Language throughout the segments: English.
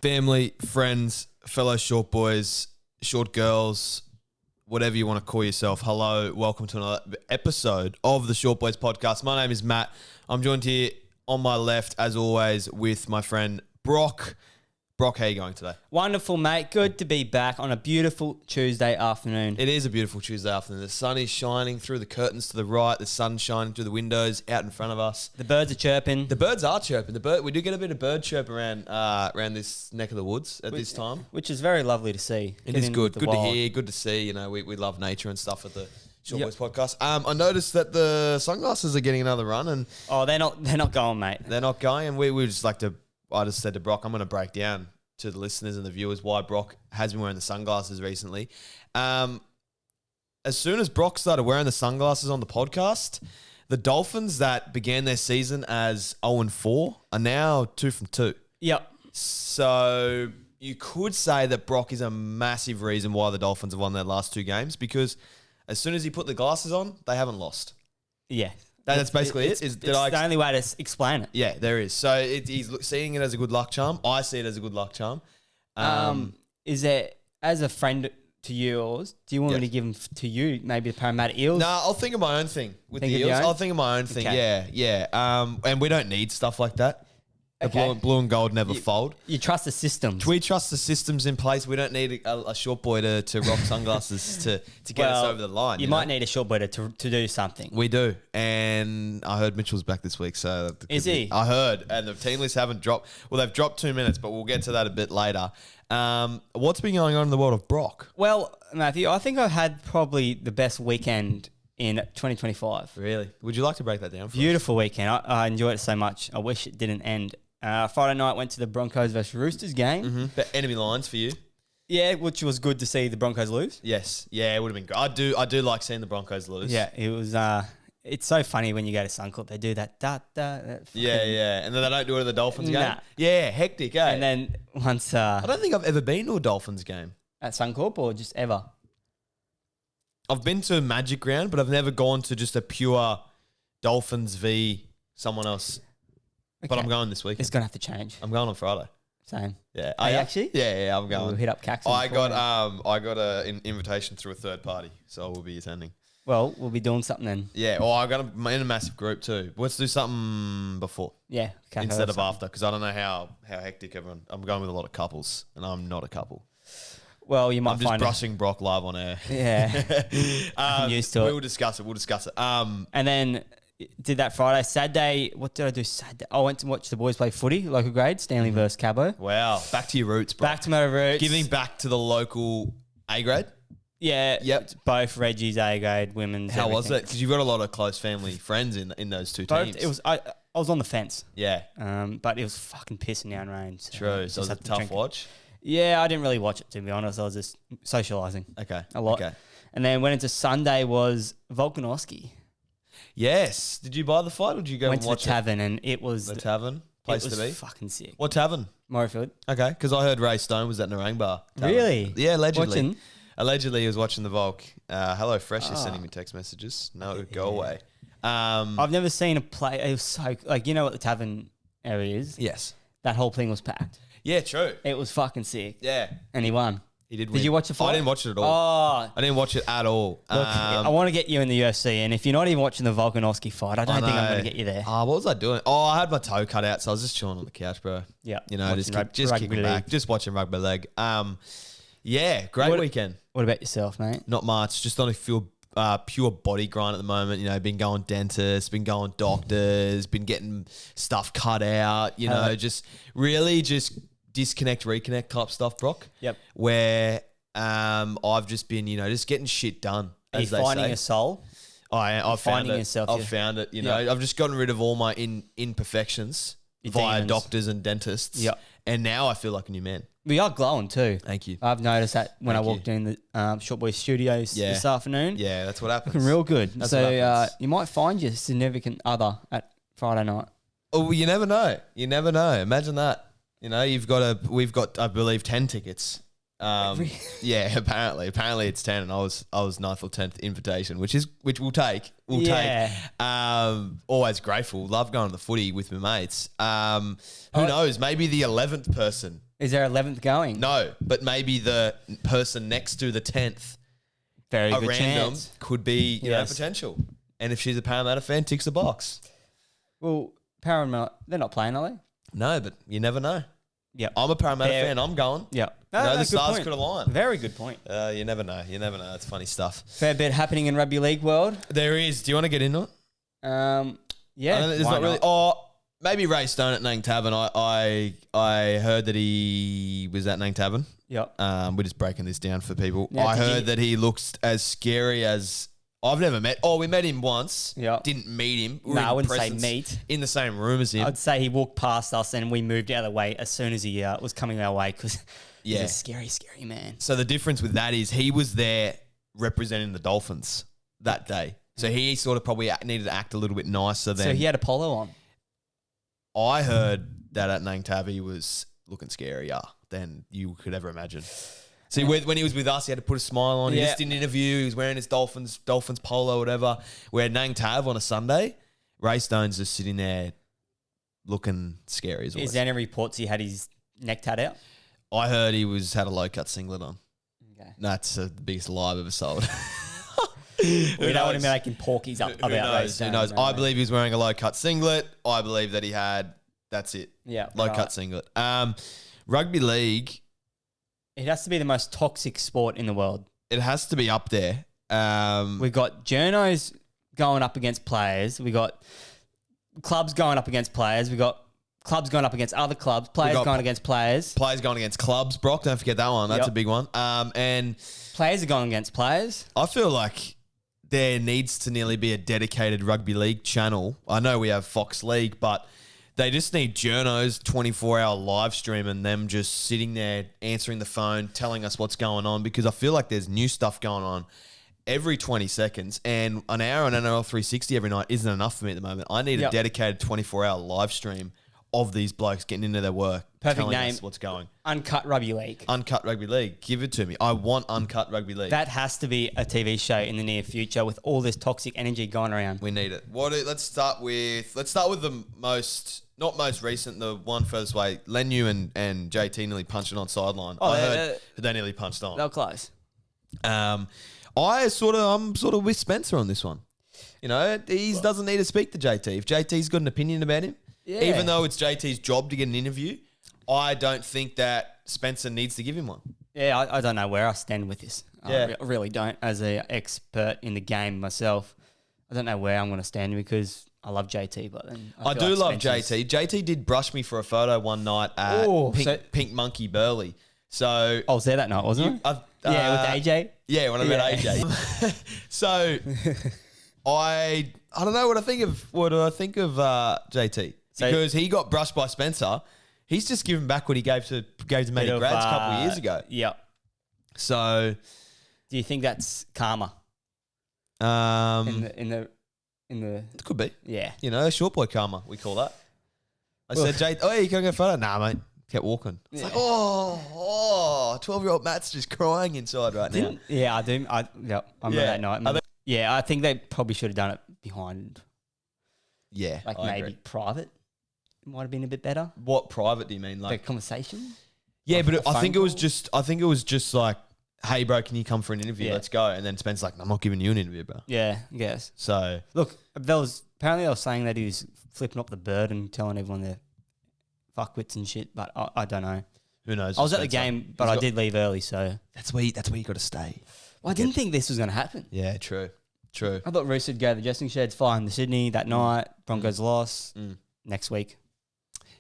Family, friends, fellow short boys, short girls, whatever you want to call yourself. Hello, welcome to another episode of the Short Boys podcast. My name is Matt. I'm joined here on my left, as always, with my friend Brock. Brock, how are you going today? Wonderful, mate. Good to be back on a beautiful Tuesday afternoon. It is a beautiful Tuesday afternoon. The sun is shining through the curtains to the right. The sun's shining through the windows out in front of us. The birds are chirping. The birds are chirping. We do get a bit of bird chirp around this neck of the woods at this time. Which is very lovely to see. It is good. Good to hear. Good to see. You know, we love nature and stuff at the Short Boys podcast. I noticed that the sunglasses are getting another run. And they're not going, mate. They're not going. And we just like to... I just said to Brock, I'm going to break down to the listeners and the viewers why Brock has been wearing the sunglasses recently. As soon as Brock started wearing the sunglasses on the podcast, the Dolphins that began their season as 0-4 are now 2 from 2. Yep. So you could say that Brock is a massive reason why the Dolphins have won their last 2 games, because as soon as he put the glasses on, they haven't lost. Yeah. That's basically it. It's the only way to explain it. Yeah, there is. So he's seeing it as a good luck charm. I see it as a good luck charm. Is there, as a friend to yours, do you want me to give them to you, maybe the Parramatta Eels? No, I'll think of my own thing with Think the of your Eels. own? I'll think of my own thing. Okay. Yeah. And we don't need stuff like that. The Okay. blue and gold never fold. You trust the systems. We trust the systems in place. We don't need a short boy to rock sunglasses to get us over the line. You might need a short boy to do something. We do. And I heard Mitchell's back this week. So Is he? I heard. And the team lists haven't dropped. Well, they've dropped 2 minutes, but we'll get to that a bit later. What's been going on in the world of Brock? Well, Matthew, I think I've had probably the best weekend in 2025. Really? Would you like to break that down for us? Beautiful weekend. I enjoyed it so much. I wish it didn't end. Friday night went to the Broncos versus Roosters game. Mm-hmm. But enemy lines for you? Yeah, which was good to see the Broncos lose. Yes. Yeah, it would have been good. I do like seeing the Broncos lose. Yeah, it was. It's so funny when you go to Suncorp, they do that. Yeah. And then they don't do it at the Dolphins game? Nah. Yeah, hectic, eh? And then once I don't think I've ever been to a Dolphins game. at Suncorp or just ever. I've been to a Magic Round, but I've never gone to just a pure Dolphins v someone else. But Okay. I'm going this weekend. It's gonna have to change. I'm going on Friday. Same. Yeah. Are you actually? Yeah, I'm going. We'll hit up Catchups. I got an invitation through a third party, so I will be attending. Well, we'll be doing something then. Yeah, or I got in a massive group too. Let's do something before Yeah. instead of after, because I don't know how hectic everyone. I'm going with a lot of couples, and I'm not a couple. Well, you might I'm just find brushing Brock live on air. Yeah. I'm used to it. We'll discuss it. And then did that Friday. Saturday, what did I do Saturday? I went to watch the boys play footy, local grade, Stanley versus Cabo. Wow, back to your roots, bro. Back to my roots. Giving back to the local A grade. Yeah. Yep. it's both Reggie's A grade, women's. How was it? everything. Because you've got a lot of close family friends in those two Both, teams. it was. I was on the fence, Yeah, but it was fucking pissing down rain. So true. just So it was a had to tough drink it. watch. Yeah, I didn't really watch it, to be honest. I was just socialising Okay. a lot. Okay. And then went into Sunday was Volkanovski. Yes. Did you buy the fight or did you go Went and to the watch tavern and it it? was The tavern place it was to be. fucking sick. What tavern? Morayfield. Okay, because I heard Ray Stone was at Narang Bar. Tavern. Really? Yeah, allegedly. Watching? Allegedly, he was watching the Volk. Hello Fresh is sending me text messages. No, go away. I've never seen a play. It was so like, you know what the tavern area is? Yes. That whole thing was packed. Yeah, true. It was fucking sick. Yeah, And he won. he did. Did you watch the fight? I didn't watch it at all. Oh, I didn't watch it at all. look, I want to get you in the UFC, and if you're not even watching the Volkanovski fight, I don't think I'm going to get you there. What was I doing? Oh, I had my toe cut out, so I was just chilling on the couch, bro. Yeah, You know, watching just rugby kicking back, league. just watching rugby league. Yeah, great What- weekend. What about yourself, mate? Not much. Just on a pure body grind at the moment. You know, been going dentists, been going doctors, been getting stuff cut out. You know, Hello. just really just disconnect, reconnect type stuff, Brock. Yep. Where I've just been, you know, just getting shit done. Are you As they finding say. a soul? I've found finding it. yourself, I've yeah. found it. You know, Yeah. I've just gotten rid of all my imperfections Your via demons. doctors and dentists. Yeah. And now I feel like a new man. We are glowing too. Thank you. I've noticed that when Thank I walked in the Short Boy Studios Yeah. this afternoon. Yeah, that's what happens. Looking real good. That's So what happens. you might find your significant other at Friday night. Oh, well, you never know. You never know. Imagine that. You know, we've got, I believe, 10 tickets. Yeah, apparently it's 10, and I was 9th or 10th invitation, which we'll take. Yeah. Always grateful. Love going to the footy with my mates. Who knows? Maybe the 11th person Is there 11th going? No, but maybe the person next to the 10th, Very a good random, chance. could be you know Yes. potential. And if she's a Parramatta fan, ticks the box. Well, Paramount, they're not playing, are they? No, but you never know. Yep. I'm a Parramatta Fair. fan. I'm going. Yep. You know, the good stars point. could align. Very good point. You never know. You never know. It's funny stuff. Fair bit happening in rugby league world. There is. Do you want to get into it? Yeah. There's why not really. Oh, maybe Ray Stone at Nang Tavern. I heard that he was at Nang Tavern. Yep. We're just breaking this down for people. Now, I did heard you- that he looks as scary as I've never met. Oh, we met him once. Yeah. Didn't meet him. We No, were I in wouldn't say presence meet. In the same room as him. I'd say he walked past us and we moved out of the way as soon as he was coming our way because Yeah. he's a scary, scary man. So the difference with that is he was there representing the Dolphins that day. So he sort of probably needed to act a little bit nicer than. So he had a polo on. I heard that at Nang Tav he was looking scarier than you could ever imagine. See, when he was with us, he had to put a smile on. He Yeah. just did an interview. He was wearing his Dolphins polo, whatever. We're at Nang Tav on a Sunday. Ray Stone's just sitting there looking scary as always. Is there any reports he had his neck tat out? I heard he had a low cut singlet on. Okay. That's the biggest lie I've ever sold. We don't want knows? him making porkies up Who about Ray knows? Who Stone, knows? no. I believe he was wearing a low cut singlet. I believe that he had. That's it. Yeah. Low right. cut singlet. Rugby league. It has to be the most toxic sport in the world. It has to be up there. We've got journos going up against players. We got clubs going up against players. We got clubs going up against other clubs. Players got going against players. Players going against clubs. Brock, don't forget that one. That's Yep. a big one. And Players are going against players. I feel like there needs to nearly be a dedicated rugby league channel. I know we have Fox League, but they just need journos 24-hour live stream and them just sitting there answering the phone, telling us what's going on, because I feel like there's new stuff going on every 20 seconds, and an hour on NRL 360 every night isn't enough for me at the moment. I need a Yep. dedicated 24-hour live stream of these blokes getting into their work, Perfect telling name. us what's going. Uncut rugby league. Uncut Rugby League. Give it to me. I want Uncut Rugby League. That has to be a TV show in the near future with all this toxic energy going around. We need it. Let's start with the not most recent, the one furthest way. Leniu and JT nearly punched it on sideline. Oh, I heard they nearly punched on. They're close. I'm sort of with Spencer on this one. You know, he doesn't need to speak to JT. If JT's got an opinion about him, Yeah. even though it's JT's job to get an interview, I don't think that Spencer needs to give him one. Yeah, I don't know where I stand with this. Yeah. I really don't. As an expert in the game myself, I don't know where I'm going to stand because I love JT, but then I feel do like love Spencer's- JT. JT did brush me for a photo one night at Oh, Pink Monkey Burley. So I was there that night, wasn't I? Yeah, with AJ. Yeah, when I met Yeah. AJ. So I don't know what I think of JT So- because he got brushed by Spencer. He's just given back what he gave to Matty Bit of, Grads a couple of years ago. Yeah. So Do you think that's karma it in the? could be, Yeah. you know, short boy karma, we call that. I Well- said, JT, oh, yeah, you can't get a photo? Nah, mate. Kept walking. It's like, 12-year-old Matt's just crying inside right now. Yeah, I do. I remember that night. Yeah, I think they probably should have done it behind, Yeah, like I maybe agree. private. It might have been a bit better. What private do you mean? The Like, conversation. yeah, but a I think phone it was call? just like, hey, bro, can you come for an interview? Yeah. Let's go. And then Spencer's like, I'm not giving you an interview, bro. Yeah, I guess. So Look, apparently they were saying that he was flipping up the bird and telling everyone they're fuckwits and shit, but I don't know. who knows? I was at the Spencer. game, but He's I got- did leave early, so That's where you got to stay. I didn't think this was going to happen. Yeah, true. I thought Roosters would go to the dressing sheds, fly in the Sydney that night. Broncos lost next week.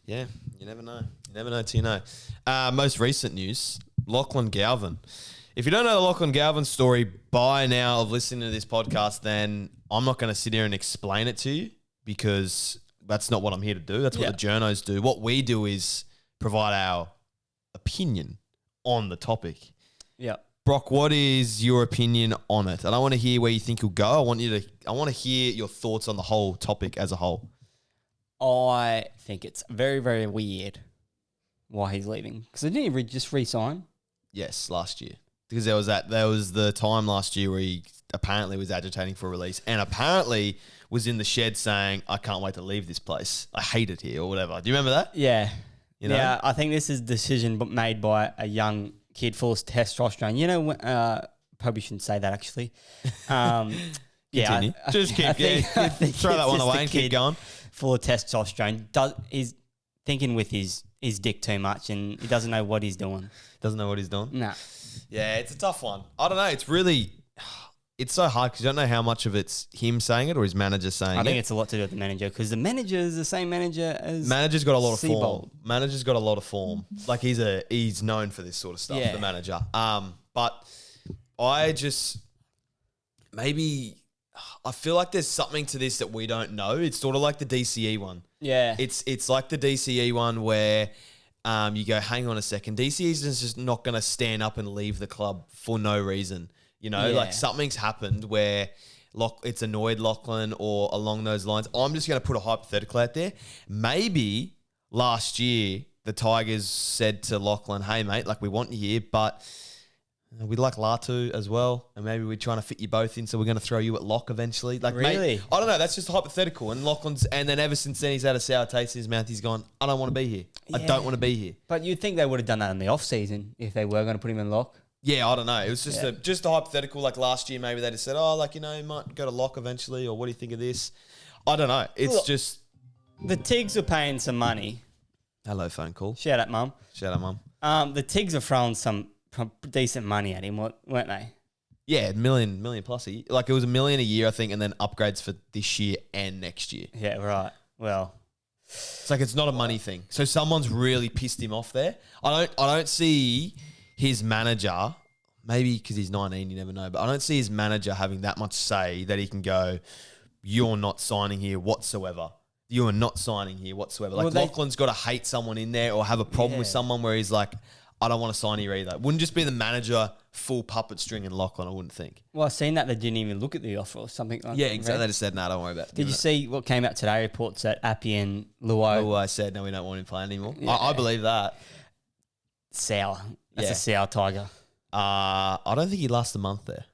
Yeah, you never know. You never know till you know. Most recent news, Lachie Galvin. If you don't know the Lachie Galvin story by now of listening to this podcast, then I'm not going to sit here and explain it to you because that's not what I'm here to do. That's what Yeah. the journos do. What we do is provide our opinion on the topic. Yeah. Brock, what is your opinion on it? And I want to hear where you think you'll go. I want to hear your thoughts on the whole topic as a whole. I think it's very, very weird why he's leaving. Because didn't he just re-sign? Yes, last year. Because there was the time last year where he apparently was agitating for release and apparently was in the shed saying, I can't wait to leave this place. I hate it here or whatever. Do you remember that? Yeah. You know? Yeah, I think this is a decision made by a young kid full of testosterone. You know, probably shouldn't say that actually. Continue. Just keep throw that one away and keep going. Full of testosterone. He's thinking with his dick too much and he doesn't know what he's doing. Doesn't know what he's doing? Nah. Yeah, it's a tough one. I don't know. It's so hard because you don't know how much of it's him saying it or his manager saying it. I think it's a lot to do with the manager because the manager is the same manager as Manager's got a lot of Seabold. form. Manager's got a lot of form. Like he's known for this sort of stuff, the manager. But I I feel like there's something to this that we don't know. It's sort of like the DCE one. Yeah. It's like the DCE one where you go, hang on a second. DCE is just not going to stand up and leave the club for no reason. You know, like something's happened where it's annoyed Lachlan or along those lines. I'm just going to put a hypothetical out there. Maybe last year the Tigers said to Lachlan, hey, mate, like we want you here, but we'd like Latu as well. And maybe we're trying to fit you both in, so we're going to throw you at lock eventually. Like, really? I don't know. That's just hypothetical. And and then ever since then, he's had a sour taste in his mouth. He's gone, I don't want to be here. I don't want to be here. But you'd think they would have done that in the off season if they were going to put him in lock. Yeah, I don't know. It was just a hypothetical. Like last year, maybe they just said, oh, like, you know, you might go to lock eventually, or what do you think of this? I don't know. It's just... The Tigs are paying some money. Hello, phone call. Shout out, Mum. Shout out, Mum. The Tigs are throwing some decent money at him, weren't they? Yeah, million plus a year. Like, it was $1 million a year, I think, and then upgrades for this year and next year. Yeah, right. Well... It's like, it's not a money thing. So someone's really pissed him off there. I don't see... his manager, maybe because he's 19, you never know, but I don't see his manager having that much say that he can go, you're not signing here whatsoever. You are not signing here whatsoever. Like, Lachlan's got to hate someone in there or have a problem with someone where he's like, I don't want to sign here either. It wouldn't just be the manager full puppet string and Lachlan, I wouldn't think. Well, I've seen that they didn't even look at the offer or something like that. Yeah, exactly. They just said, no, don't worry about it. Did you see what came out today? Reports that Appy and Luai... Luai said, no, we don't want him playing anymore. Yeah. I believe that. Sour. That's a sour tiger. I don't think he lasts a month there.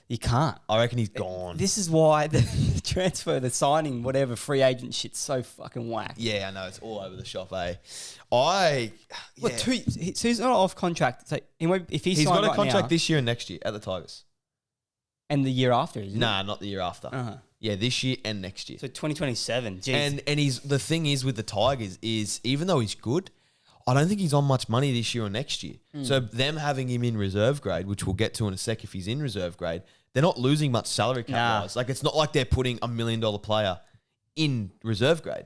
You can't. I reckon he's gone. This is why the transfer, the signing, whatever, free agent shit's so fucking whack. Yeah, I know. It's all over the shop, eh? So he's not off contract. So he's got a right contract now, this year and next year at the Tigers. And the year after, isn't it? Nah, not the year after. Uh-huh. Yeah, this year and next year. So 2027. Jeez. And the thing is with the Tigers is, even though he's good, I don't think he's on much money this year or next year. So them having him in reserve grade, which we'll get to in a sec if he's in reserve grade, they're not losing much salary cap-wise. Like, it's not like they're putting $1 million player in reserve grade.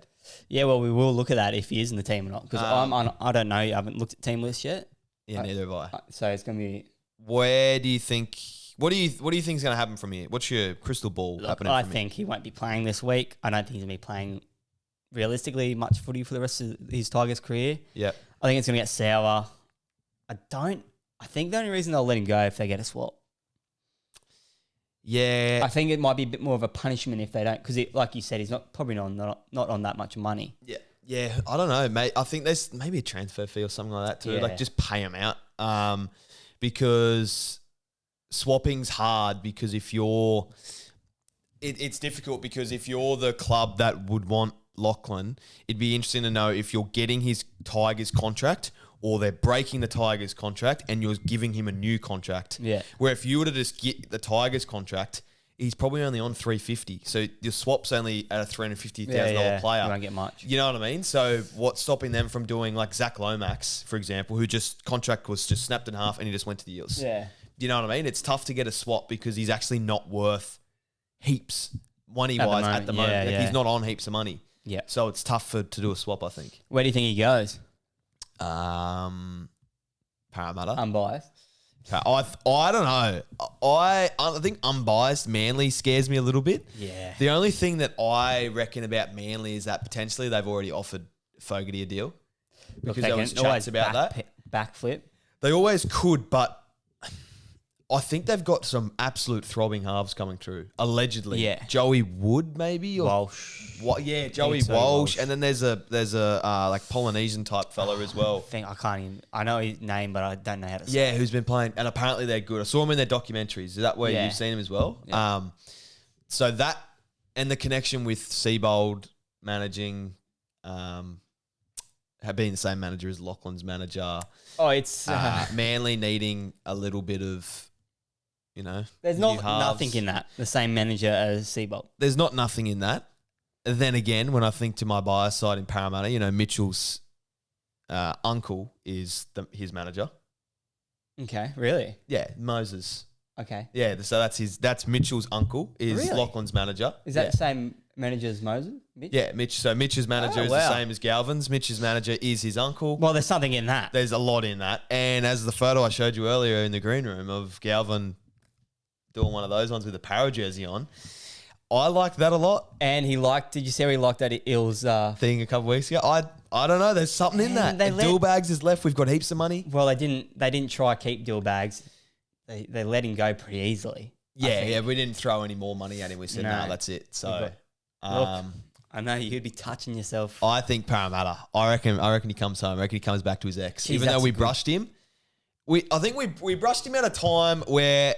Yeah, well, we will look at that if he is in the team or not. Because I don't know. I haven't looked at team list yet. Yeah, neither have I. So it's going to be... Where do you think... What do you think is going to happen from here? What's your crystal ball happening from here? I think he won't be playing this week. I don't think he's going to be playing realistically much footy for the rest of his Tigers career. Yeah. I think it's going to get sour. I think the only reason they'll let him go if they get a swap. Yeah. I think it might be a bit more of a punishment if they don't, because like you said, he's probably not on that much money. Yeah. Yeah, I don't know, mate. I think there's maybe a transfer fee or something like that too. Yeah. Like, just pay him out. Because swapping's hard, because if you're... It's difficult because if you're the club that would want Lachlan, it'd be interesting to know if you're getting his Tigers contract or they're breaking the Tigers contract and you're giving him a new contract. Yeah. Where if you were to just get the Tigers contract, he's probably only on $350. So your swap's only at a $350,000 player. You won't get much. You know what I mean? So what's stopping them from doing like Zach Lomax, for example, who contract was just snapped in half and he just went to the Eels. Yeah. You know what I mean? It's tough to get a swap because he's actually not worth heaps money-wise at the moment. Like, he's not on heaps of money. Yeah. So it's tough to do a swap, I think. Where do you think he goes? Parramatta. Unbiased. I don't know. I think unbiased Manly scares me a little bit. Yeah. The only thing that I reckon about Manly is that potentially they've already offered Fogarty a deal. Because there was chats about that. Backflip. They always could, but I think they've got some absolute throbbing halves coming through. Allegedly. Yeah. Joey Wood, maybe? Or Walsh. Yeah, Joey Walsh. And then there's a like Polynesian type fella as well. I know his name, but I don't know how to say it. Yeah, who's been playing, and apparently they're good. I saw him in their documentaries. Is that where you've seen him as well? Yeah. So that, and the connection with Seabold managing, being the same manager as Lachlan's manager. Oh, it's Manly needing a little bit of, there's new not halves. nothing in that. The same manager as Seabolt. There's not nothing in that. Then again, when I think to my bias side in Parramatta, Mitchell's uncle is his manager. Okay, really? Yeah, Moses. Okay. Yeah, so that's Mitchell's uncle is Really? Lachlan's manager. Is that the same manager as Moses? Mitch? Yeah, Mitch. So Mitch's manager is the same as Galvin's. Mitch's manager is his uncle. Well, there's something in that. There's a lot in that. And as the photo I showed you earlier in the green room of Galvin doing one of those ones with a Para jersey on, I like that a lot. And did you see how he liked that Eels thing a couple of weeks ago? I don't know. There's something in that. Dillbags is left. We've got heaps of money. Well, they didn't try to keep Dillbags. They let him go pretty easily. Yeah. We didn't throw any more money at him. We said, no, that's it. So, look, I know you'd be touching yourself. I think Parramatta. I reckon he comes home. I reckon he comes back to his ex. Even though we brushed him. I think we brushed him at a time where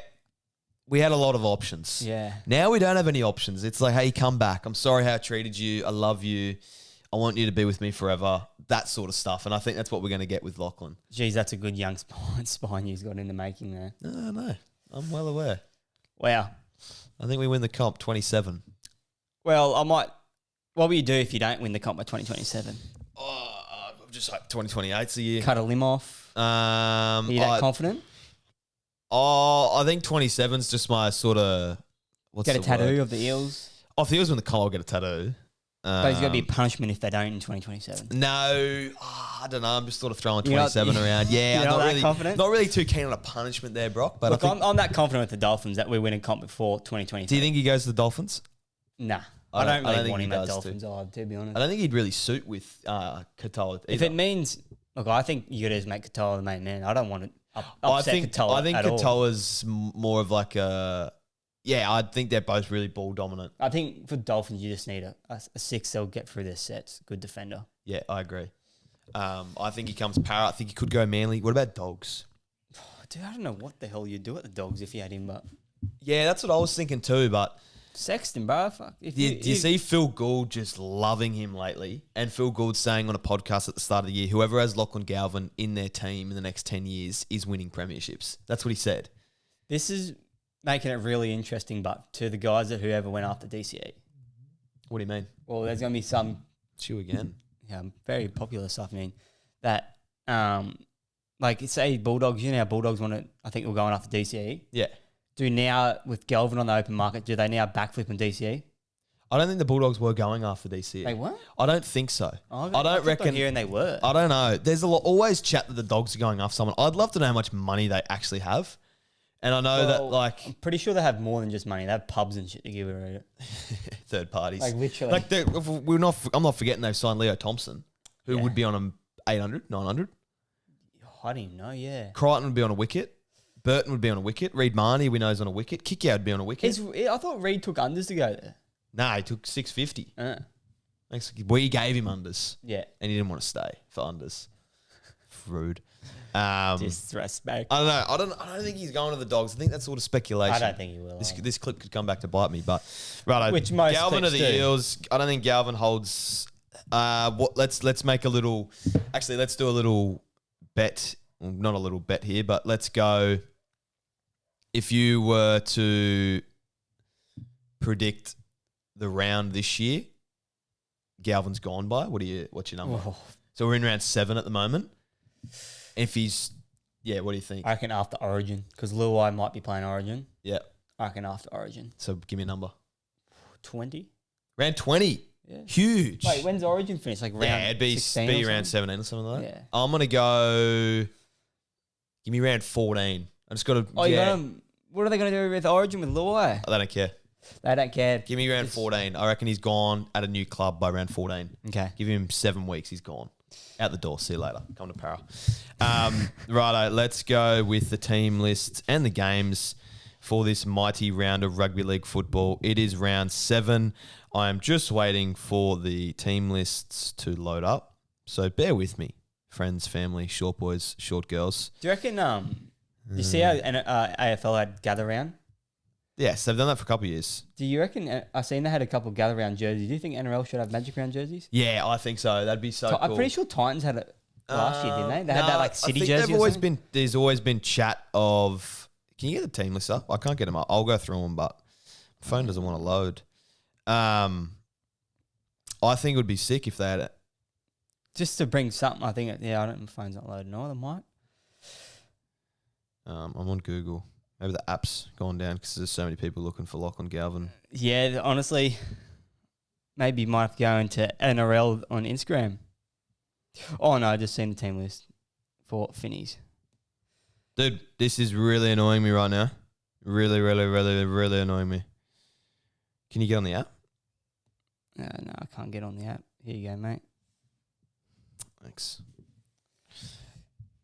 we had a lot of options. Yeah. Now we don't have any options. It's like, hey, come back. I'm sorry how I treated you. I love you. I want you to be with me forever. That sort of stuff. And I think that's what we're going to get with Lachlan. Geez, that's a good young spine you've got in the making there. No. I'm well aware. Wow. I think we win the comp 27. Well, what will you do if you don't win the comp by 2027? I'm just like 2028's the year. Cut a limb off? Are you that confident? I think 27's just my sort of... Get a tattoo of the Eels? If the Eels win the comp, I'll get a tattoo. But there's going to be a punishment if they don't in 2027. No, I don't know. I'm just sort of throwing 27 around. Yeah, I'm not really confident. Not really too keen on a punishment there, Brock. But look, I'm that confident with the Dolphins that we win a comp before 2027. Do you think he goes to the Dolphins? Nah, I don't really want him at Dolphins. To be honest, I don't think he'd really suit with Katoa. If it means, look, I think you got to just make Katoa the main man. I don't want to upset Katoa. I think at Katoa's more of like a. Yeah, I think they're both really ball dominant. I think for Dolphins, you just need a six that'll get through their sets. Good defender. Yeah, I agree. I think he comes Para. I think he could go Manly. What about Dogs? Dude, I don't know what the hell you'd do at the Dogs if you had him, but... Yeah, that's what I was thinking too, but... Sexton, bro. Fuck. Do you see Phil Gould just loving him lately? And Phil Gould saying on a podcast at the start of the year, whoever has Lachlan Galvin in their team in the next 10 years is winning premierships. That's what he said. This is... making it really interesting, but to the guys that whoever went after DCE. What do you mean? Well, there's going to be some... Chew again. Yeah, very popular stuff, that, like, say Bulldogs, how Bulldogs I think we're going after DCE. Yeah. Do now, with Galvin on the open market, do they now backflip on DCE? I don't think the Bulldogs were going after DCE. They weren't? I don't think so. I don't reckon... hearing they were. I don't know. There's always chat that the Dogs are going after someone. I'd love to know how much money they actually have. And I know that, like... I'm pretty sure they have more than just money. They have pubs and shit to give away. Third parties. Like, literally. Like, I'm not forgetting they've signed Leo Thompson, who would be on an 800, 900. I didn't know, yeah. Crichton would be on a wicket. Burton would be on a wicket. Reid Marnie, we know, is on a wicket. Kickout would be on a wicket. I thought Reid took unders to go there. Nah, he took 650. We gave him unders. Yeah. And he didn't want to stay for unders. Rude. Disrespect. I don't know. I don't think he's going to the Dogs. I think that's sort of speculation. I don't think he will. This clip could come back to bite me, but right. Which most Galvin to the do. Eels. I don't think Galvin holds. Let's make a little. Actually, let's do a little bet. Well, not a little bet here, but let's go. If you were to predict the round this year, Galvin's gone by. What's your number? Oh. So we're in round 7 at the moment. If he's, what do you think? I reckon after Origin, because Luai might be playing Origin. Yeah. I reckon after Origin. So give me a number. 20. Round 20. Yeah. Huge. Wait, when's Origin finish? Like round it'd be 16 or round something? 17 or something like that. Yeah. I'm going to go, give me round 14. I just got to, what are they going to do with Origin with Luai? They don't care. They don't care. Give me round 14. I reckon he's gone at a new club by round 14. Okay. Give him 7 weeks. He's gone. Out the door. See you later. Come to Para. Righto, let's go with the team list and the games for this mighty round of rugby league football. It is round 7. I am just waiting for the team lists to load up. So bear with me, friends, family, short boys, short girls. Do you reckon, you see how AFL had gather round? Yes, they've done that for a couple of years. Do you reckon? I seen they had a couple of gather round jerseys. Do you think NRL should have magic round jerseys? Yeah, I think so. That'd be so cool. I'm pretty sure Titans had it last year, didn't they? They had that like city jersey. There's always been chat of. Can you get the team list up? I can't get them up. I'll go through them, but my phone doesn't want to load. I think it would be sick if they had it. Just to bring something, I think. My phone's not loading either, Mike. I'm on Google. Maybe the app's gone down because there's so many people looking for Lachie Galvin. Yeah, honestly, maybe you might have to go into NRL on Instagram. Oh, no, I just seen the team list for Finnies. Dude, this is really annoying me right now. Really, really, really, really annoying me. Can you get on the app? No, I can't get on the app. Here you go, mate. Thanks.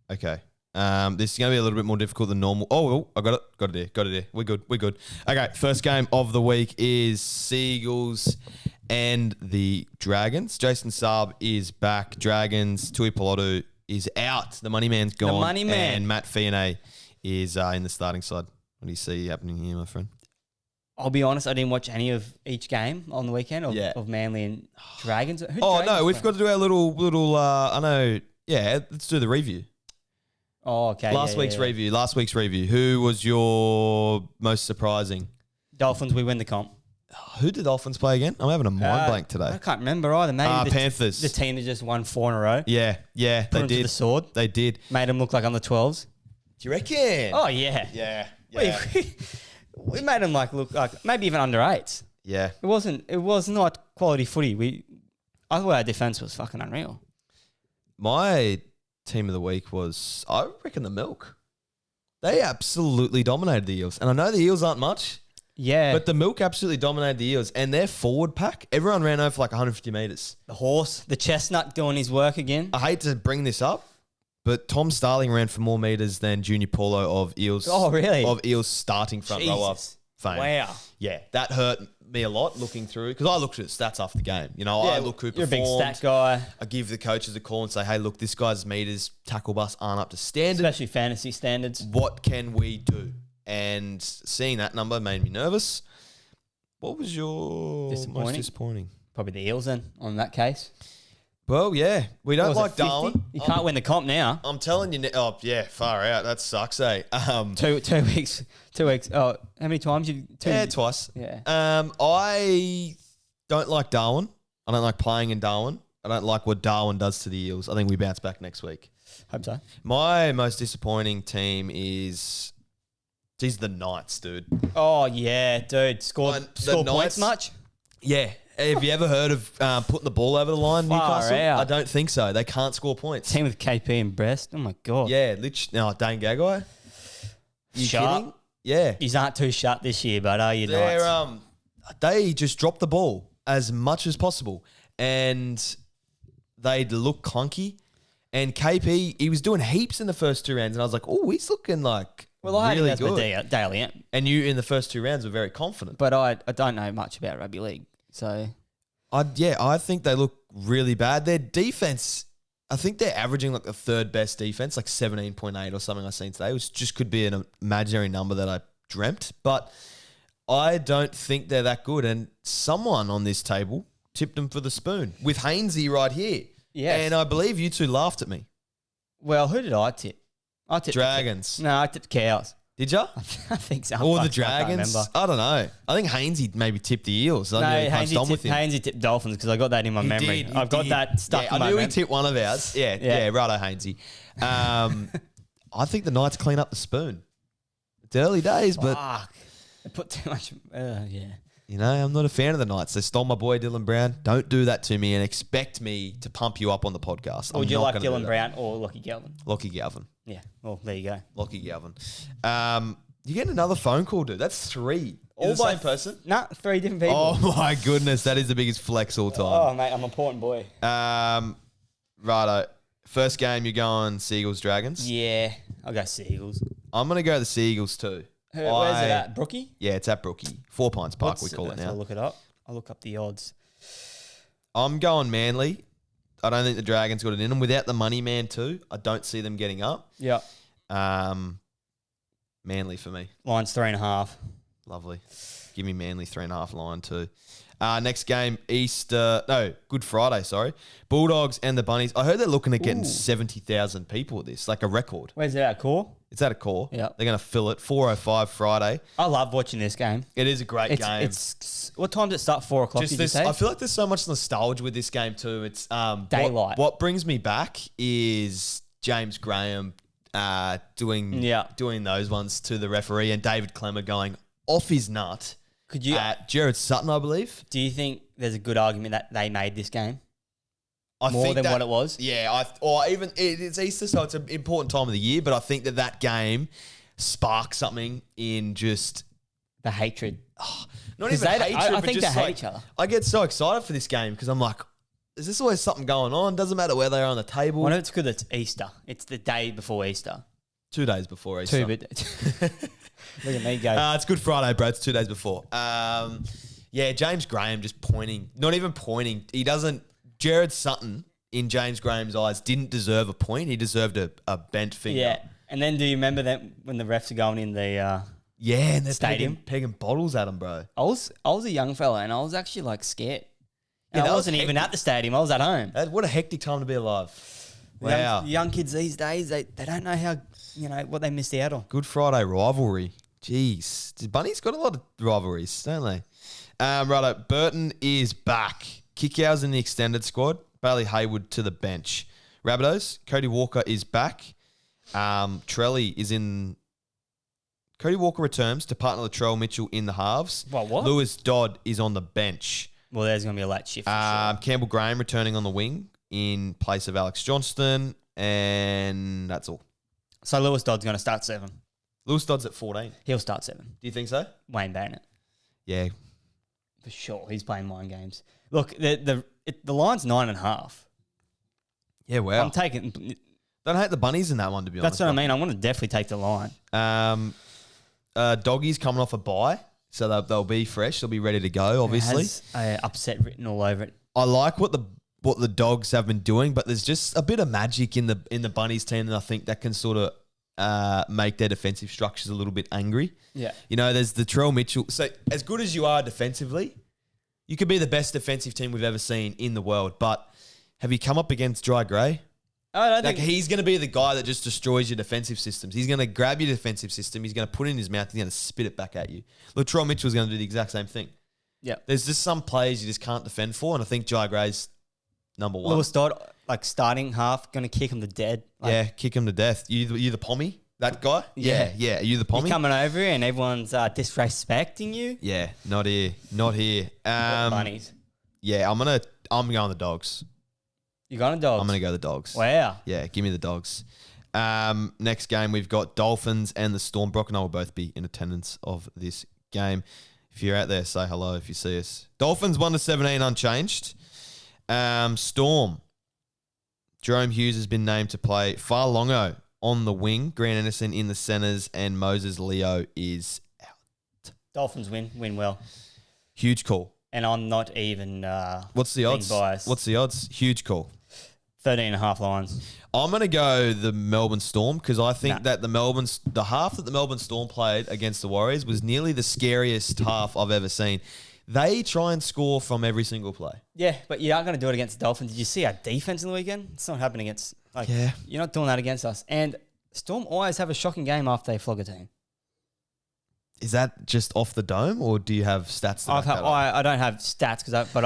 Okay. This is going to be a little bit more difficult than normal. Oh, I got it. Got it here. We're good. Okay, first game of the week is Seagulls and the Dragons. Jason Saab is back. Dragons, Tui Pilotu is out. The money man's gone. The money man. And Matt Fianay is in the starting side. What do you see happening here, my friend? I'll be honest, I didn't watch any of each game on the weekend of Manly and Dragons. We've got to do our little I know. Yeah, let's do the review. Oh, okay. Last week's review. Who was your most surprising? Dolphins, we win the comp. Who did Dolphins play again? I'm having a mind blank today. I can't remember either. Maybe Panthers. The team that just won 4 in a row. Yeah, they Put them did. to the sword. They did. Made them look like on the 12s. Do you reckon? Oh, yeah. Yeah. We made them look like maybe even under 8s. Yeah. It was not quality footy. I thought our defense was fucking unreal. My team of the week was, I reckon, the Milk. They absolutely dominated the Eels. And I know the Eels aren't much. Yeah. But the Milk absolutely dominated the Eels. And their forward pack, everyone ran over for like 150 metres. The horse, the chestnut doing his work again. I hate to bring this up, but Tom Starling ran for more metres than Junior Paulo of Eels. Oh, really? Of Eels starting front rower fame. Wow. Yeah, that hurt me a lot looking through because I looked at stats after the game. You know, I look who performed. You're a big stat guy. I give the coaches a call and say, hey, look, this guy's meters, tackle bus aren't up to standard. Especially fantasy standards. What can we do? And seeing that number made me nervous. What was your most disappointing? Probably the Eels then, on that case. Well, yeah. We don't like 50? Darwin. You can't win the comp now. I'm telling you. Oh, yeah, far out. That sucks, eh? 2 weeks. 2 weeks. Oh, how many times? Twice. Yeah. I don't like Darwin. I don't like playing in Darwin. I don't like what Darwin does to the Eels. I think we bounce back next week. Hope so. My most disappointing team is... Geez, the Knights, dude. Oh, yeah, dude. Score points much? Yeah. Have you ever heard of putting the ball over the line, Newcastle? Out. I don't think so. They can't score points. Team with KP and Breast. Oh, my God. Yeah. Dane Gagai. You kidding? Yeah. He's not too shut this year, but are you Knights? They just drop the ball as much as possible. And they look clunky. And KP, he was doing heaps in the first 2 rounds. And I was like, oh, he's looking like really good. Daily. And you, in the first 2 rounds, were very confident. But I don't know much about rugby league. So, I think they look really bad. Their defense, I think they're averaging like the 3rd best defense, like 17.8 or something I've seen today, which just could be an imaginary number that I dreamt. But I don't think they're that good. And someone on this table tipped them for the spoon with Hainsey right here. Yes. And I believe you two laughed at me. Well, who did I tip? I tipped Dragons. No, I tipped Cows. Did you? I think so. Or the Dragons? I don't know. I think Hainsey maybe tipped the Eels. Hainsey tipped Dolphins because I got that in my memory. I've got that stuck in my memory. I knew he tipped one of ours. Yeah, righto, Hainsey. I think the Knights clean up the spoon. It's early days, but... Fuck. They put too much... yeah. You know, I'm not a fan of the Knights. They stole my boy Dylan Brown. Don't do that to me and expect me to pump you up on the podcast. Would you like Dylan Brown or Lachie Galvin? Lachie Galvin. Yeah. Well, there you go. Lachie Galvin. You get another phone call, dude. That's 3. All the same person? Nah, 3 different people. Oh, my goodness. That is the biggest flex all time. Oh, mate, I'm an important boy. Righto. First game, you're going Seagulls Dragons? Yeah. I'll go Seagulls. I'm going to go the Seagulls too. Where's it at? Brookie? Yeah, it's at Brookie. 4 Pines Park, we call it now. I'll look it up. I'll look up the odds. I'm going Manly. I don't think the Dragons got it in them. Without the money man too, I don't see them getting up. Yeah. Manly for me. Line's 3.5. Lovely. Give me Manly 3.5 line too. Next game, Good Friday, sorry. Bulldogs and the Bunnies. I heard they're looking at getting 70,000 people at this, like a record. Where's it at, Core? It's at a core. Yeah. They're going to fill it. 4:05 Friday. I love watching this game. It is a great game. What time does it start? 4 o'clock, did you say? I feel like there's so much nostalgia with this game too. It's daylight. What brings me back is James Graham doing those ones to the referee and David Clemmer going off his nut. Could you at Jared Sutton, I believe. Do you think there's a good argument that they made this game? More than what it was? Yeah, it's Easter, so it's an important time of the year, but I think that game sparked something in just the hatred. Not even hatred, I think they hate each other. I get so excited for this game because I'm like, is this always something going on? Doesn't matter where they are on the table. Well, no, it's good it's Easter. It's the day before Easter. 2 days before Easter. Look at me go. It's Good Friday, bro. It's 2 days before. James Graham just pointing. Not even pointing. He doesn't. Jared Sutton, in James Graham's eyes, didn't deserve a point. He deserved a bent finger. Yeah. And then do you remember that when the refs are going in the and they're stadium? Pegging bottles at him, bro. I was a young fella and I was actually like scared. Yeah, I wasn't even at the stadium. I was at home. What a hectic time to be alive. Wow. Young kids these days, they don't know how, what they missed out on. Good Friday rivalry. Jeez. Bunny's got a lot of rivalries, don't they? Righto. Burton is back. Kickows in the extended squad. Bailey Hayward to the bench. Rabbitohs. Cody Walker is back. Trelly is in. Cody Walker returns to partner Latrell Mitchell in the halves. What? Lewis Dodd is on the bench. Well, there's going to be a late shift for sure. Campbell Graham returning on the wing in place of Alex Johnston. And that's all. So Lewis Dodd's going to start 7. Lewis Dodd's at 14. He'll start 7. Do you think so? Wayne Barrett. Yeah. For sure. He's playing mind games. Look, the line's 9.5. Yeah, wow. I'm taking... Don't hate the Bunnies in that one, to be honest. That's what I mean. I want to definitely take the line. Doggies coming off a bye, so they'll be fresh. They'll be ready to go, obviously. It has upset written all over it. I like what the Dogs have been doing, but there's just a bit of magic in the Bunnies team that I think that can sort of make their defensive structures a little bit angry. Yeah. There's the Latrell Mitchell. So as good as you are defensively, you could be the best defensive team we've ever seen in the world, but have you come up against Dry Gray? I don't think he's going to be the guy that just destroys your defensive systems. He's going to grab your defensive system. He's going to put it in his mouth. He's going to spit it back at you. Latrell Mitchell's going to do the exact same thing. Yeah. There's just some players you just can't defend for, and I think Jai Gray's number one. Lewis Dodd, starting half, going to kick him to dead. Kick him to death. You the pommy? That guy? Yeah. Are you the pommy? You're coming over and everyone's disrespecting you. Yeah, not here. Bunnies. Yeah, I'm going the Dogs. You going to Dogs? I'm going to go the Dogs. Wow. Yeah, give me the Dogs. Next game, we've got Dolphins and the Storm. Brock and I will both be in attendance of this game. If you're out there, say hello if you see us. Dolphins 1-17 unchanged. Storm. Jerome Hughes has been named to play. Farlongo on the wing. Grant Anderson in the centres. And Moses Leo is out. Dolphins win well. Huge call. And I'm not even What's the odds? biased. What's the odds? Huge call. 13.5 lines. I'm going to go the Melbourne Storm because I think that the half that the Melbourne Storm played against the Warriors was nearly the scariest half I've ever seen. They try and score from every single play. Yeah, but you aren't going to do it against the Dolphins. Did you see our defense in the weekend? It's not happening against... You're not doing that against us. And Storm always have a shocking game after they flog a team. Is that just off the dome or do you have stats? I don't have stats, but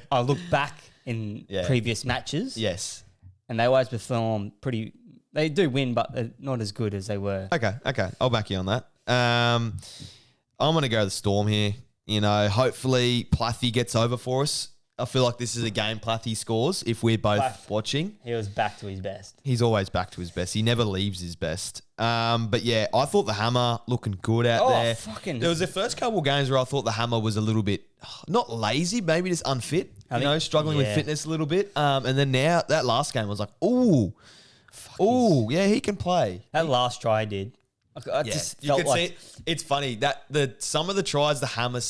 I look back in previous matches. Yes. And they always perform pretty... They do win, but they're not as good as they were. Okay. I'll back you on that. I'm going to go the Storm here. Hopefully Plathy gets over for us. I feel like this is a game Plathy scores if we're both watching. He was back to his best. He's always back to his best. He never leaves his best. But yeah, I thought the Hammer looking good out there. There was the first couple of games where I thought the Hammer was a little bit, not lazy, maybe just unfit. Struggling with fitness a little bit. And then now, that last game I was like, he can play. That last try I did. I just felt you could see it's funny that some of the tries the Hammer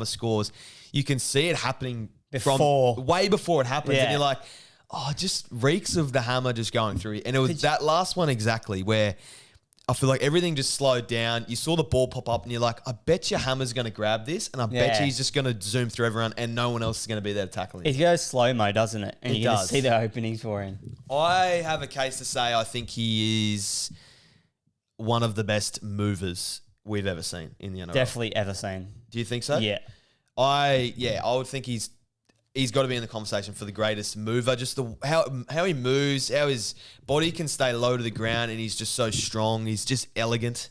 scores, you can see it happening from way before it happens, and you're like, it just reeks of the Hammer just going through. And it was that last one exactly where I feel like everything just slowed down. You saw the ball pop up and you're like, I bet you Hammer's going to grab this and I bet you he's just going to zoom through everyone and no one else is going to be there to tackle him. It goes slow-mo, doesn't it? And It you can does. see the openings for him. I have a case to say I think he is one of the best movers we've ever seen in the NRL. Definitely ever seen. Do you think so? Yeah. I would think he's got to be in the conversation for the greatest mover. Just how he moves, how his body can stay low to the ground, and he's just so strong. He's just elegant.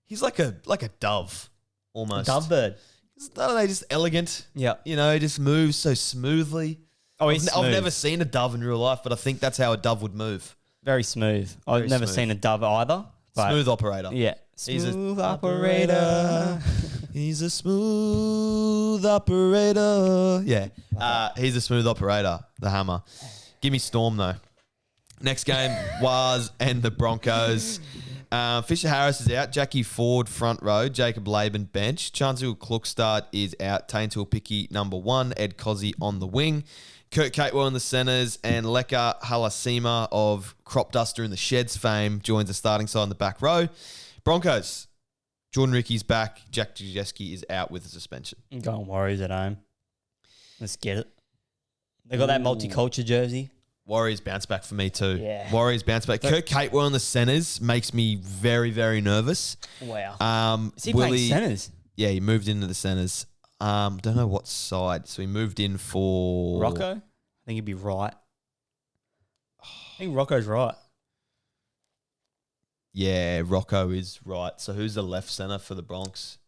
He's like a dove, almost. Dove bird. I don't know, just elegant. Yeah. You know, he just moves so smoothly. Oh, he's I've smooth. never seen a dove in real life, but I think that's how a dove would move. Very smooth. I've never smooth. seen a dove either. But Smooth operator. Yeah. He's a Smooth operator. He's a smooth operator. Yeah. He's a smooth operator, the Hammer. Give me Storm, though. Next game was and the Broncos. Fisher Harris is out. Jackie Ford front row. Jacob Laban bench. Chanzel Klukstad is out. Taintul Picky number 1. Ed Cozzy on the wing. Kurt Catewell in the centres. And Leka Halasima of Crop Duster in the Sheds fame joins the starting side in the back row. Broncos. Jordan Ricky's back. Jack Jajeski is out with a suspension. I'm going Warriors at home. Let's get it. They got that multicultural jersey. Warriors bounce back for me too. Yeah. Warriors bounce back. Kurt Catewell in the centres makes me very, very nervous. Wow. Is he playing centres? Yeah, he moved into the centres. Don't know what side. So he moved in for... Rocco? I think he'd be right. I think Rocco's right. Yeah, Rocco is right. So who's the left centre for the Bronx?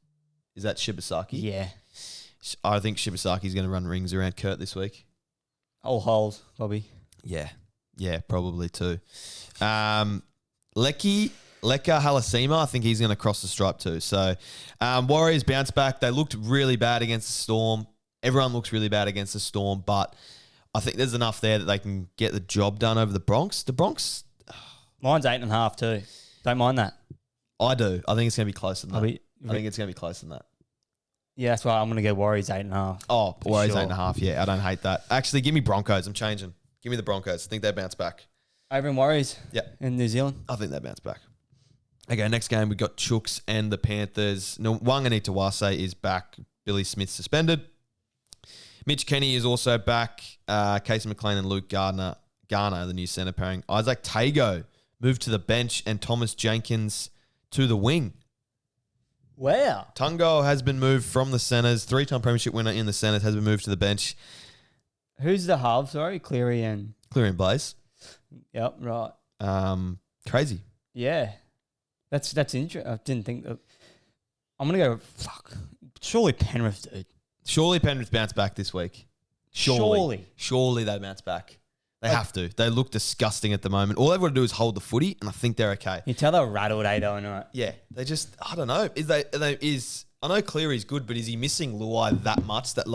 Is that Shibasaki? Yeah. I think Shibasaki's going to run rings around Kurt this week. All holes, Bobby. Yeah. Yeah, probably too. Leka Halasima, I think he's going to cross the stripe too. So Warriors bounce back. They looked really bad against the Storm. Everyone looks really bad against the Storm, but I think there's enough there that they can get the job done over the Bronx. The Bronx... Mine's 8.5 too. Don't mind that. I do. I think it's going to be closer than that. I think it's going to be closer than that. Yeah, that's why I'm going to go Warriors 8.5. Oh, Warriors sure. 8.5. Yeah, I don't hate that. Actually, give me Broncos. I'm changing. Give me the Broncos. I think they bounce back. Over in Warriors? Yeah. In New Zealand? I think they bounce back. Okay, next game, we got Chooks and the Panthers. Nwangani Tawase is back. Billy Smith suspended. Mitch Kenny is also back. Casey McLean and Luke Garner, the new centre pairing. Isaac Tago moved to the bench and Thomas Jenkins to the wing. Wow. Tungo has been moved from the centres. 3-time premiership winner in the centres has been moved to the bench. Who's the half? Sorry, Cleary and... Cleary and Blaze. Yep, right. Crazy. Yeah. That's interesting. I didn't think that... I'm going to go... Fuck. Surely Penrith, dude. Surely Penrith bounce back this week. Surely they bounce back. They have to. They look disgusting at the moment. All they've got to do is hold the footy, and I think they're okay. You tell they're rattled, though, right? Yeah, they just, I don't know. I know Cleary's good, but is he missing Luai that much that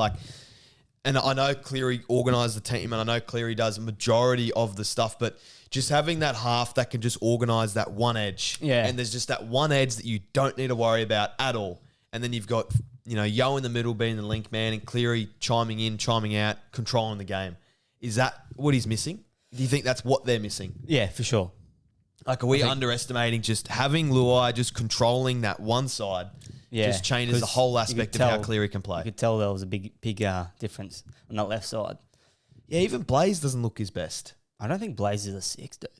and I know Cleary organised the team, and I know Cleary does a majority of the stuff, but just having that half that can just organise that one edge. Yeah. And there's just that one edge that you don't need to worry about at all. And then you've got, Yo in the middle being the link man and Cleary chiming in, chiming out, controlling the game. Is that what he's missing? Do you think that's what they're missing? Yeah, for sure. Are we underestimating just having Luai just controlling that one side? Yeah, just changes the whole aspect of how Cleary can play. You could tell there was a big difference on that left side. Yeah, even Blaze doesn't look his best. I don't think Blaze is a 6, dude.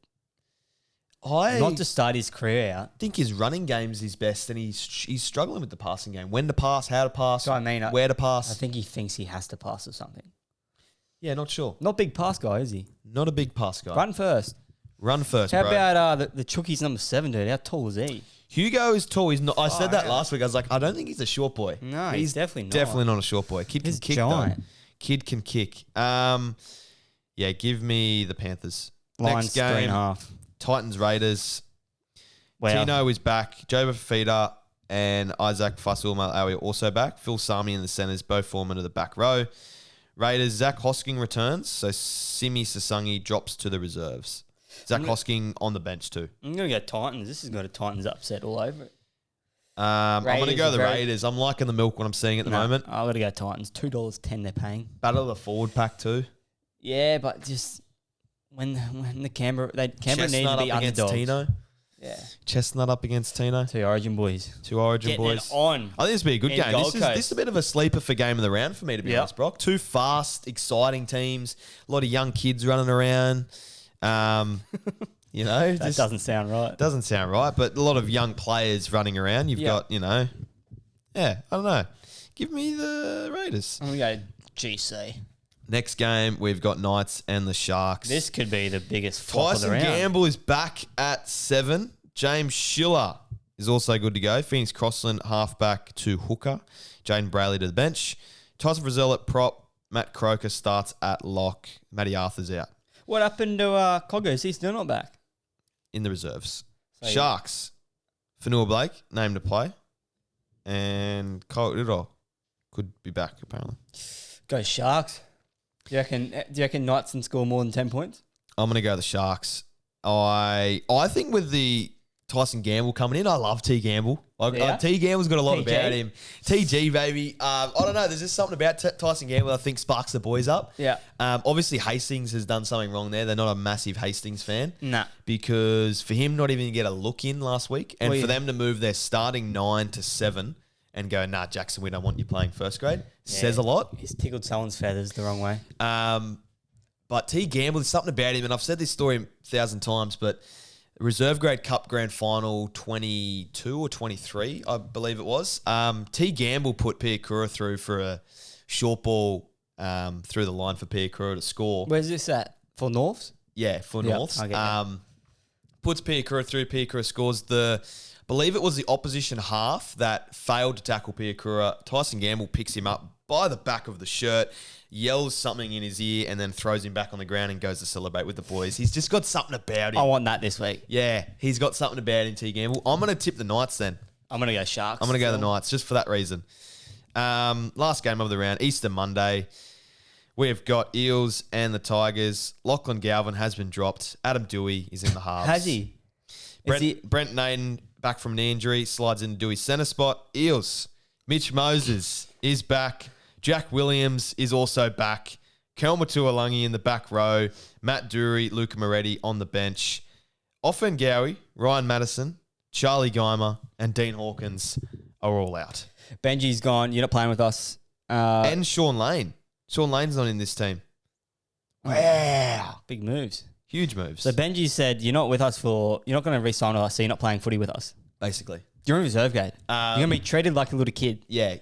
I Not to start his career out. think his running game's his best, and he's struggling with the passing game. When to pass, how to pass, So I mean, where to pass. I think he thinks he has to pass or something. Yeah, not sure. Not big pass guy, is he? Not a big pass guy. Run first. Run first, How bro. about the Chookie's number 7, dude? How tall is he? Hugo is tall. He's not. I said that yeah. last week. I was like, I don't think he's a short boy. No, he's definitely not. Definitely not a short boy. Kid He's can kick, giant. though. Kid can kick. Yeah, give me the Panthers. Lions Next game, 3.5. Titans Raiders. Wow. Tino is back. Joe Fafita and Isaac Fasul-Malawi are also back. Phil Sami in the centres, both forming to the back row. Raiders, Zach Hosking returns, so Simi Sasangi drops to the reserves. Zach Hosking on the bench too. I'm going to go Titans. This has got a Titans upset all over it. I'm going to Raiders go the are very- Raiders. I'm liking the milk what I'm seeing at the moment. I've got to go Titans. $2.10 they're paying. Battle of the forward pack too. Yeah, but just when the Canberra need to Chestnut be up against underdogs. Tino. Yeah. Chestnut up against Tino. Two Origin boys. Two Origin Getting boys. it on. I think this will be a good in game. Gold This is a bit of a sleeper for game of the round for me, to be honest, Brock. Two fast, exciting teams. A lot of young kids running around. You know, That doesn't sound right. Doesn't sound right, but a lot of young players running around. You've got, you know, I don't know. Give me the Raiders. I'm going to go GC. Next game, we've got Knights and the Sharks. This could be the biggest flop of the round. Tyson Gamble is back at 7. James Schiller is also good to go. Phoenix Crossland, halfback to hooker. Jaden Brayley to the bench. Tyson Frizzell at prop. Matt Croker starts at lock. Matty Arthur's out. What happened to Coggo? Is he still not back? In the reserves. So Sharks. Fanua Blake, named to play. And Cole Riddle could be back, apparently. Go Sharks. Do you reckon Knights can score more than 10 points? I'm going to go the Sharks. I think with the Tyson Gamble coming in, I love T Gamble. T Gamble's got a lot TG? about him. TG, baby. I don't know. There's just something about Tyson Gamble I think sparks the boys up. Yeah. Obviously, Hastings has done something wrong there. They're not a massive Hastings fan. Nah. Because for him not even to get a look in last week and Well, for yeah. them to move their starting 9 to 7 and go, nah, Jackson, we don't want you playing first grade, says a lot. He's tickled someone's feathers the wrong way. But T Gamble, there's something about him, and I've said this story 1,000 times, but Reserve Grade Cup Grand Final 22 or 23, I believe it was. T Gamble put Piakura through for a short ball through the line for Piakura to score. Where's this at? For Norths? Yeah, for Yep, Norths. I get that. Puts Piakura through. Piakura scores believe it was the opposition half that failed to tackle Piakura. Tyson Gamble picks him up by the back of the shirt, yells something in his ear, and then throws him back on the ground and goes to celebrate with the boys. He's just got something about him. I want that this week. Yeah, he's got something about him, T Gamble. I'm going to tip the Knights then. I'm going to go Sharks. I'm going to go the Knights just for that reason. Last game of the round, Easter Monday. We've got Eels and the Tigers. Lachie Galvin has been dropped. Adam Dewey is in the halves. Has he? Brent Naden, back from knee injury, slides into Dewey's centre spot. Eels, Mitch Moses is back. Jack Williams is also back. Kelma Tuolangi in the back row. Matt Dury, Luca Moretti on the bench. Offen Gowie, Ryan Madison, Charlie Geimer, and Dean Hawkins are all out. Benji's gone. You're not playing with us. And Sean Lane. Sean Lane's not in this team. Wow. Big moves. Huge moves. So Benji said, you're not with us you're not going to re-sign with us, so you're not playing footy with us. Basically. You're in reserve grade. You're going to be treated like a little kid. Yeah,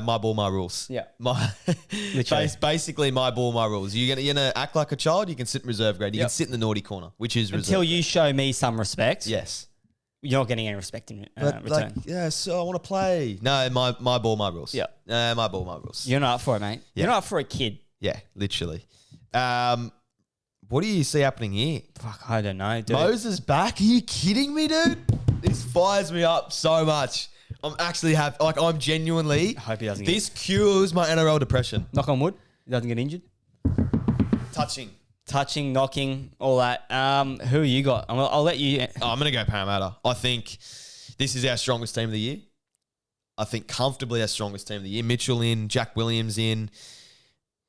my ball, my rules. Yeah. Literally. Basically, my ball, my rules. You're gonna act like a child. You can sit in reserve grade. You can sit in the naughty corner, which is reserve. Until you show me some respect. Yes. You're not getting any respect in return. So I want to play. No, my ball, my rules. Yeah. My ball, my rules. You're not up for it, mate. Yeah. You're not up for a kid. Yeah, literally. What do you see happening here? Fuck, I don't know, dude. Moses back? Are you kidding me, dude? This fires me up so much. I'm actually happy. Like, I'm genuinely. I hope he doesn't This cures my NRL depression. Knock on wood. He doesn't get injured. Touching, knocking, all that. Who you got? I'll let you. I'm going to go Parramatta. I think this is our strongest team of the year. I think comfortably our strongest team of the year. Mitchell in, Jack Williams in.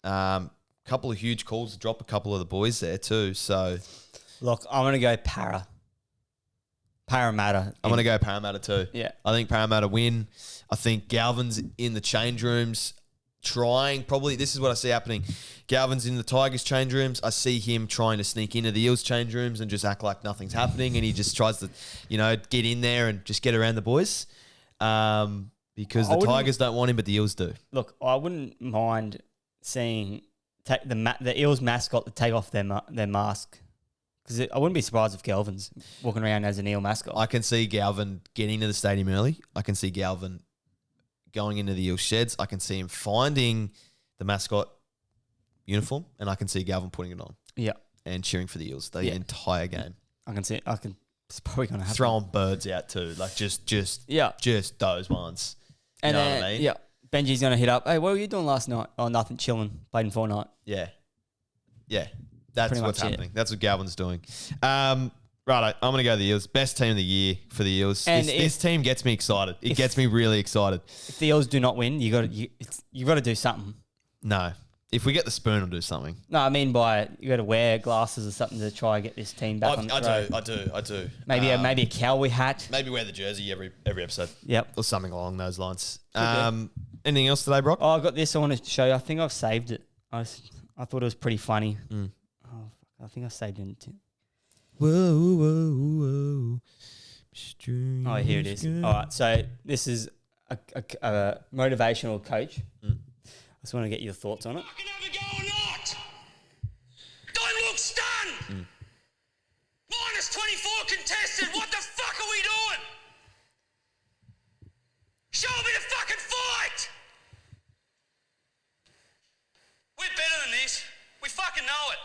Couple of huge calls to drop a couple of the boys there too. So, Look, I'm going to go Parramatta. I'm going to go Parramatta too. Yeah. I think Parramatta win. I think Galvin's in the change rooms trying. Probably this is what I see happening. Galvin's in the Tigers change rooms. I see him trying to sneak into the Eels change rooms and just act like nothing's happening. And he just tries to, get in there and just get around the boys. Because the Tigers don't want him, but the Eels do. Look, I wouldn't mind seeing the Eels mascot to take off their mask. Because I wouldn't be surprised if Galvin's walking around as an Eel mascot. I can see Galvin getting to the stadium early. I can see Galvin going into the Eel sheds. I can see him finding the mascot uniform, and I can see Galvin putting it on. Yeah. And cheering for the Eels the entire game. It's probably going to happen. Throwing birds out too. Like just those ones. You And know then, what I mean? yeah, Benji's going to hit up. Hey, what were you doing last night? Oh, nothing, chilling, playing Fortnite. Yeah. Yeah. That's Pretty what's much it. happening. That's what Galvin's doing. Righto, I'm going to go the Eels. Best team of the year for the Eels. And This team gets me excited. It gets me really excited. If the Eels do not win, you got to do something. No. If we get the spoon, I'll do something. No, I mean by you got to wear glasses or something to try and get this team back on the road. I do. Maybe a cowboy hat. Maybe wear the jersey every episode. Yep. Or something along those lines. Anything else today, Brock? Oh, I got this I want to show you. I think I've saved it. I thought it was pretty funny. Oh, fuck. I think I saved it. Whoa. Oh, here it is. All right. So this is a motivational coach. I just want to get your thoughts on it. Fucking have a go or not? Don't look stunned. Minus 24 contested. What the fuck are we doing? Show me the fucking fight. We're better than this. We fucking know it.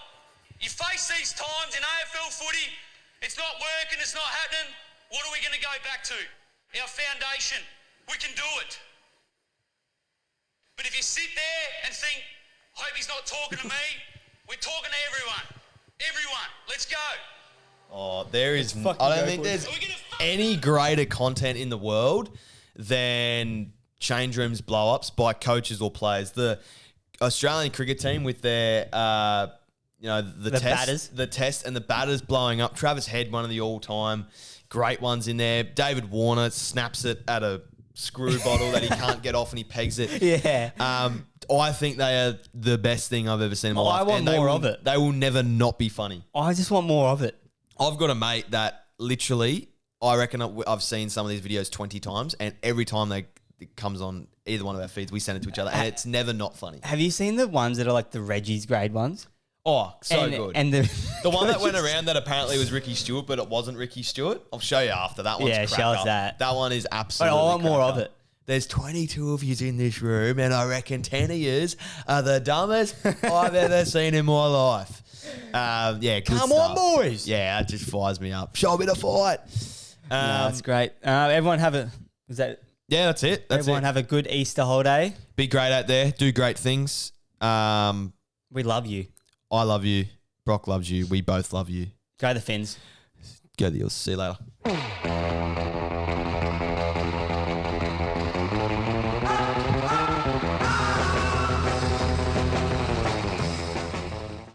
You face these times in AFL footy, it's not working, it's not happening. What are we going to go back to? Our foundation. We can do it. But if you sit there and think, hope he's not talking to me, we're talking to everyone. Everyone, let's go. Oh, there is. I fucking don't go think for it. there's any greater content in the world than change rooms blow ups by coaches or players. The Australian cricket team with their, the test and the batters blowing up. Travis Head, one of the all time great ones in there. David Warner snaps it at a screw bottle that he can't get off and he pegs it. Yeah. I think they are the best thing I've ever seen in my life. I want more of it. They will never not be funny. I just want more of it. I've got a mate that literally, I reckon I've seen some of these videos 20 times, and every time it comes on either one of our feeds, we send it to each other, and it's never not funny. Have you seen the ones that are like the Reggie's grade ones? Oh, good. And the one that went around that apparently was Ricky Stewart, but it wasn't Ricky Stewart. I'll show you after. That one's show us that. That one is absolutely But I want more cracker. of it. There's 22 of yous in this room, and I reckon 10 of yous are the dumbest I've ever seen in my life. Good Come stuff. on, boys. Yeah, it just fires me up. Show me the fight. That's great. Everyone have a... Is that... Yeah, that's it. Everyone have a good Easter holiday. Be great out there. Do great things. We love you. I love you. Brock loves you. We both love you. Go the Fins. Go the Eels. See you later.